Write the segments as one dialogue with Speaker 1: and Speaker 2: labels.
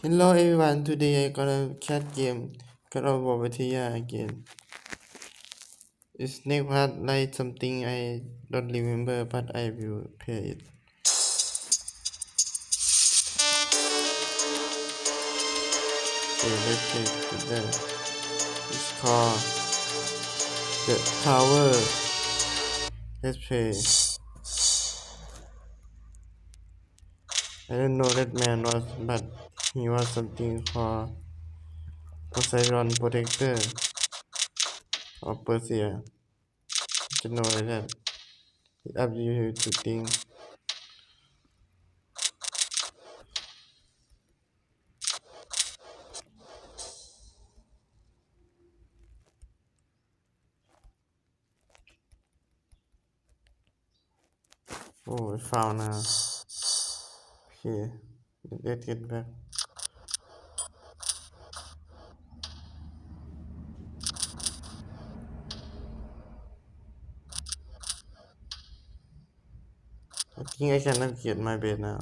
Speaker 1: Hello everyone, today I gonna cat game God of War Batia again. It's next part like something I don't remember but I will play it. Okay, let's play together. It's called The Tower. Let's play. I don't know that man was, but he was something called Poseidon Protector of Persia. You know like that. It's up to you to think. Oh, I found now. Okay, let's get back. I think I can navigate my bed now.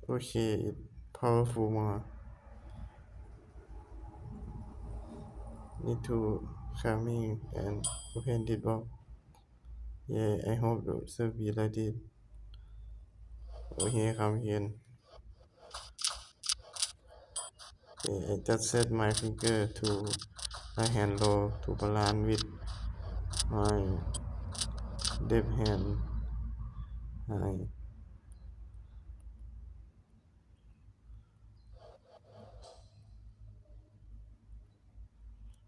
Speaker 1: Okay, it's powerful more. Need to coming and open it up. Yeah, I hope the service like it. Okay, come here. Okay, I just set my finger to my hand low to balance with my left hand high.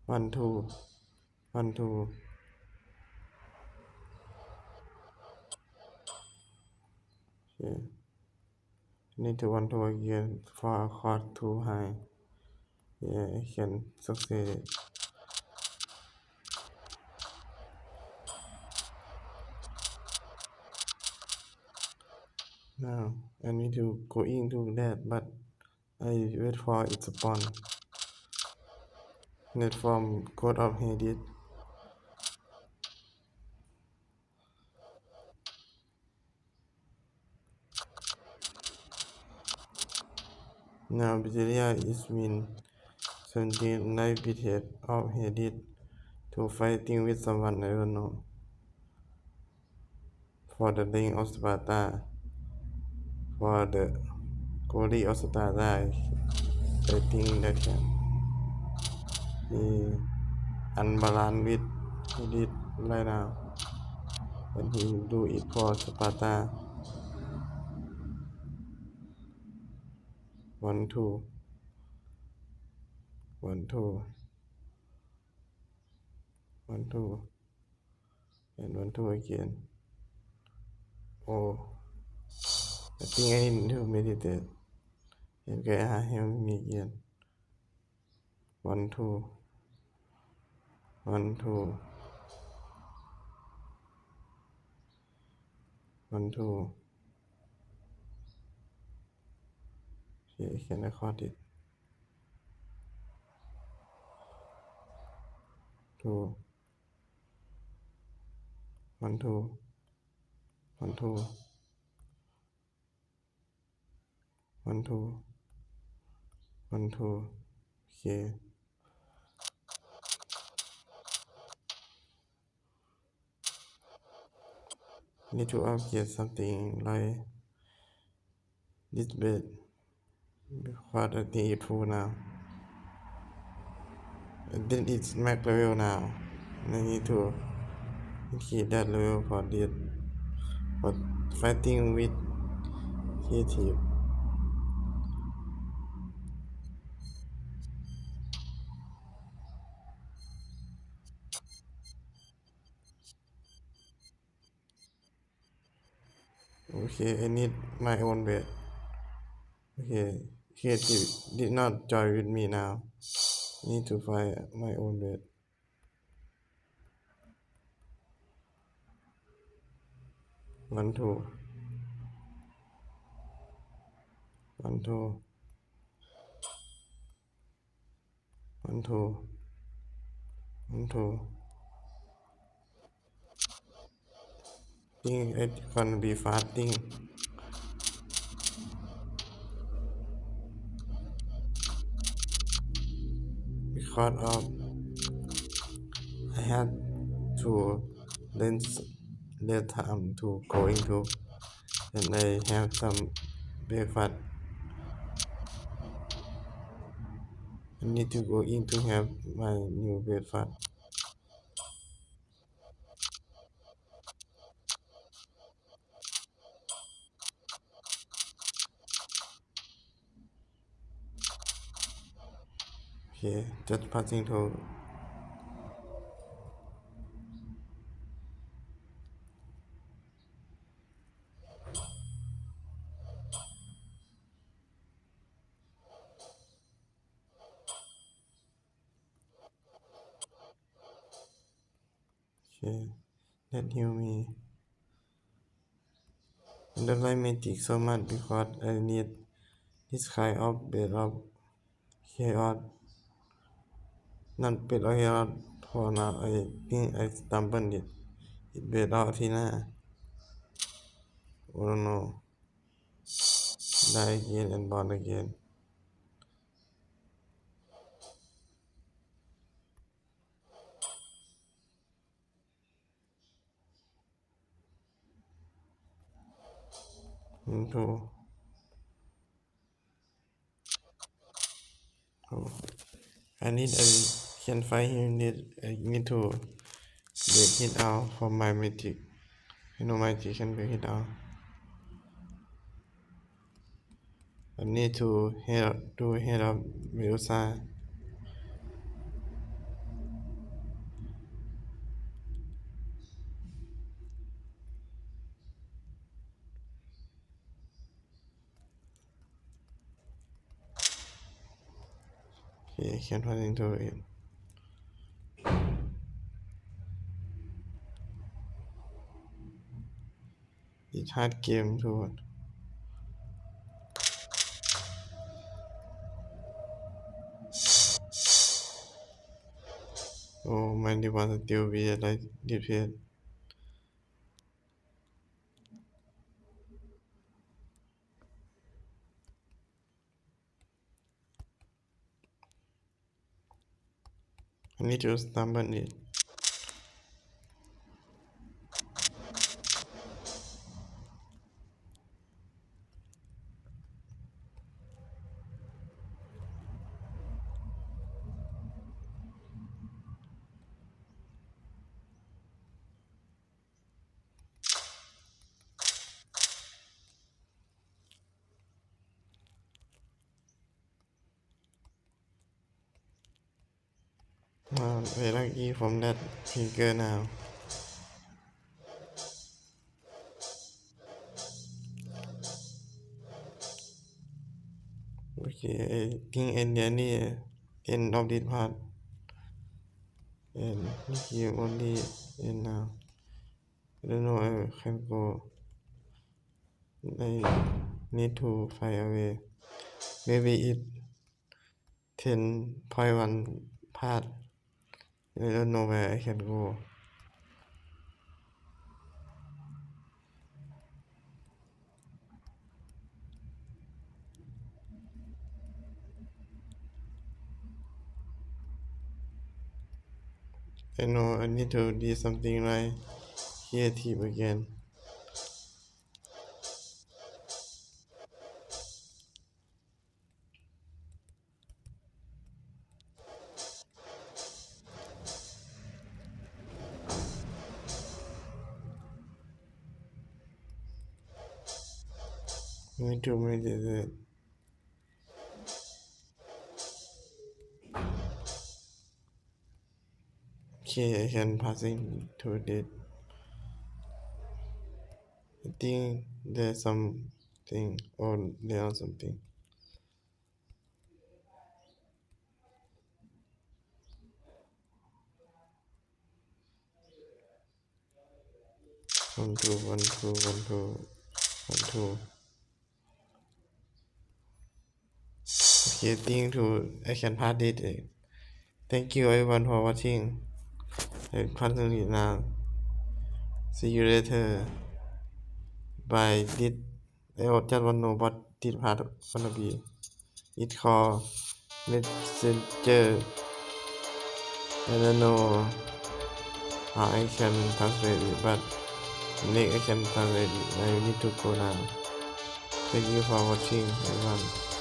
Speaker 1: 1 2 1 2. Okay, need to 1 2 again for a chord too high. Yeah, I can succeed. Now I need to go into that, but I wait for its spawn. Net from God of Hades. Now Bezelia is mean 17 life betrayed of Hades to fighting with someone I don't know. For the ring of Sparta. For the glory of Sparta. I think that can be unbalanced with Hades right now. And he do it for Sparta. 1 2 1 2 1 2 and 1 2 again. Oh, I think I need to meditate. Okay, I have me again. 1 2 1 2 1 2. Okay, I can record it. 2 1 2 1 2 1 2 1 2. Okay, need to upgrade something like this bed because I think it's full now. And then it's max level now. And I need to keep that level for this. For fighting with creative. Okay, I need my own bed. Okay, creative did not join with me now. Need to find my own bed. 1 2 1 2 one two one two. Think it's gonna be fasting because of I had to less time to going to and I have some breakfast. I need to go in to have my new breakfast. Okay, just passing through. Okay, that heal me. I don't like magic so much because I need this kind of bit of chaos. Not bit of chaos for now. I think I stumbled it. It bit out Tina. Oh no. Die again and born again. Into oh. I can find him. I need to break it out from my magic. I know magic can break it out. I need to head up Medusa. Okay, I can find into it. It's hard game too. Oh, my device still be like defeat. I need to stumble it. Very lucky from that figure now. Okay, I think end of this part. And here only end now. I don't know I can go. I need to find a way. Maybe it 10.1 part. I don't know where I can go. I know I need to do something like creative again. I need to meditate. Okay, I can passing to it. I think there's something or there's something. One two one two one two one two. Okay, I think to I can pass it. Thank you everyone for watching. Constantly now. See you later. Bye. I just want to know what this part gonna be. It called messenger. I don't know how I can translate it, but next I can translate it. I need to go now. Thank you for watching, everyone.